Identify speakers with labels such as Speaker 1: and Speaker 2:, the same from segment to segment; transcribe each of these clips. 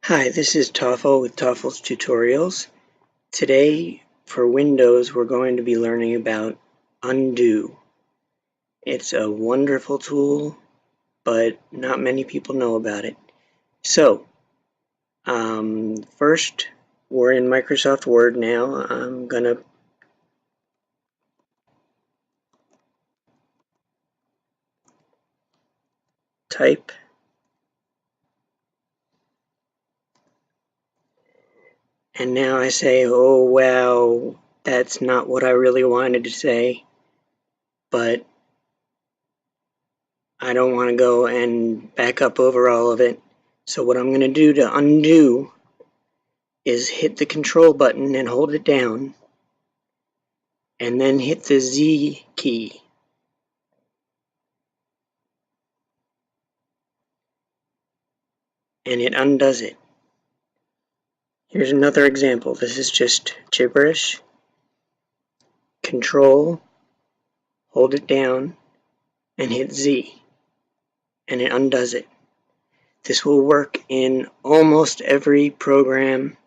Speaker 1: Hi, this is Toffel with Toffel's Tutorials. Today, for Windows, we're going to be learning about undo. It's a wonderful tool, but not many people know about it. So, first, we're in Microsoft Word now. I'm going to type. And now I say, oh wow, that's not what I really wanted to say, but I don't want to go and back up over all of it. So what I'm going to do to undo is hit the control button and hold it down, and then hit the Z key. And it undoes it. Here's another example. This is just gibberish. Control, hold it down, and hit Z, and it undoes it. This will work in almost every program.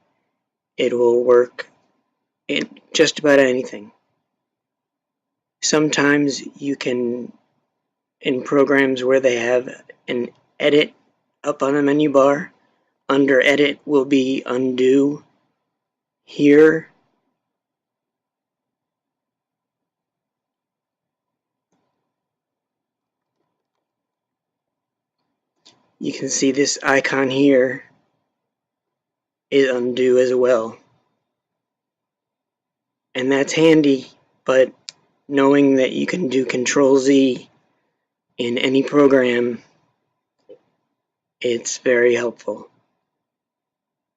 Speaker 1: It will work in just about anything. Sometimes you can, in programs where they have an edit up on the menu bar, under edit will be undo. Here, you can see this icon here is undo as well. And that's handy, but knowing that you can do Control Z in any program, it's very helpful.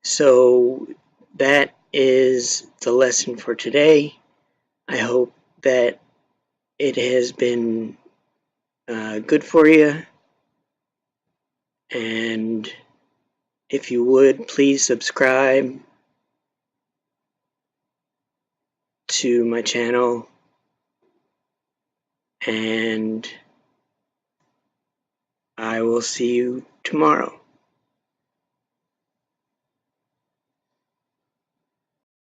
Speaker 1: So that is the lesson for today. I hope that it has been good for you, and if you would, please subscribe to my channel, and I will see you tomorrow.